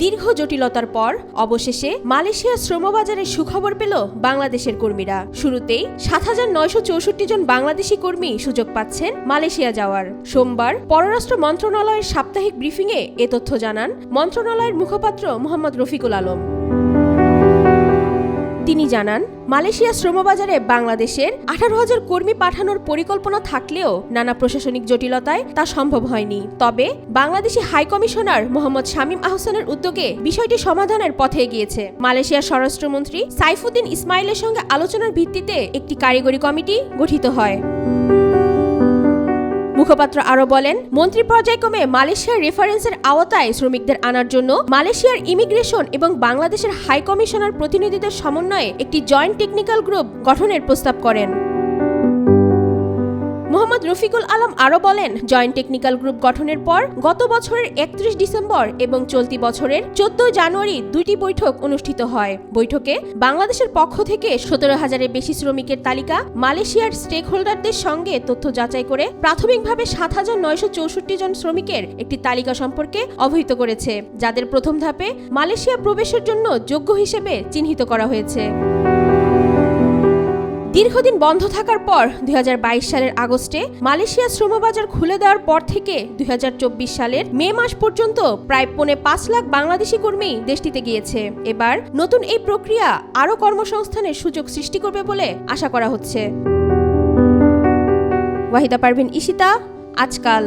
দীর্ঘ জটিলতার পর অবশেষে মালয়েশিয়ার শ্রমবাজারে সুখবর পেল বাংলাদেশের কর্মীরা। শুরুতেই ৭,৯৬৪ জন বাংলাদেশি কর্মী সুযোগ পাচ্ছেন মালয়েশিয়া যাওয়ার। সোমবার পররাষ্ট্র মন্ত্রণালয়ের সাপ্তাহিক ব্রিফিংয়ে এ তথ্য জানান মন্ত্রণালয়ের মুখপাত্র মোহাম্মদ রফিকুল আলম। তিনি জানান, মালয়েশিয়া শ্রমবাজারে বাংলাদেশের ১৮,০০০ কর্মী পাঠানোর পরিকল্পনা থাকলেও নানা প্রশাসনিক জটিলতায় তা সম্ভব হয়নি। তবে বাংলাদেশি হাই কমিশনার মোহাম্মদ শামীম আহসানের উদ্যোগে বিষয়টি সমাধানের পথে এগিয়েছে। মালয়েশিয়ার স্বরাষ্ট্রমন্ত্রী সাইফুদ্দিন ইসমাইলের সঙ্গে আলোচনার ভিত্তিতে একটি কারিগরি কমিটি গঠিত হয়। মুখপাত্র আরও বলেন, মন্ত্রী পর্যায়ক্রমে মালয়েশিয়ার রেফারেন্সের আওতায় শ্রমিকদের আনার জন্য মালয়েশিয়ার ইমিগ্রেশন এবং বাংলাদেশের হাই কমিশনার প্রতিনিধিদের সমন্বয়ে একটি জয়েন্ট টেকনিক্যাল গ্রুপ গঠনের প্রস্তাব করেন। মোহাম্মদ রফিকুল আলম আরও বলেন, জয়েন্ট টেকনিক্যাল গ্রুপ গঠনের পর গত বছরের ৩১ ডিসেম্বর এবং চলতি বছরের ১৪ জানুয়ারি দুইটি বৈঠক অনুষ্ঠিত হয়। বৈঠকে বাংলাদেশের পক্ষ থেকে ১৭,০০০-এর বেশি শ্রমিকের তালিকা মালয়েশিয়ার স্টেক হোল্ডারদের সঙ্গে তথ্য যাচাই করে প্রাথমিকভাবে ৭,৯৬৪ জন শ্রমিকের একটি তালিকা সম্পর্কে অবহিত করেছে, যাদের প্রথম ধাপে মালয়েশিয়া প্রবেশের জন্য যোগ্য হিসেবে চিহ্নিত করা হয়েছে। দীর্ঘদিন বন্ধ থাকার পর ২০২২ সালের আগস্টে মালয়েশিয়ার শ্রমবাজার খুলে দেওয়ার পর থেকে ২০২৪ সালের মে মাস পর্যন্ত প্রায় ৫.৫ লাখ বাংলাদেশি কর্মী দেশটিতে গিয়েছে। এবার নতুন এই প্রক্রিয়া আরও কর্মসংস্থানের সুযোগ সৃষ্টি করবে বলে আশা করা হচ্ছে। ওয়াহিদা পারভিন, ঈশিতা, আজকাল।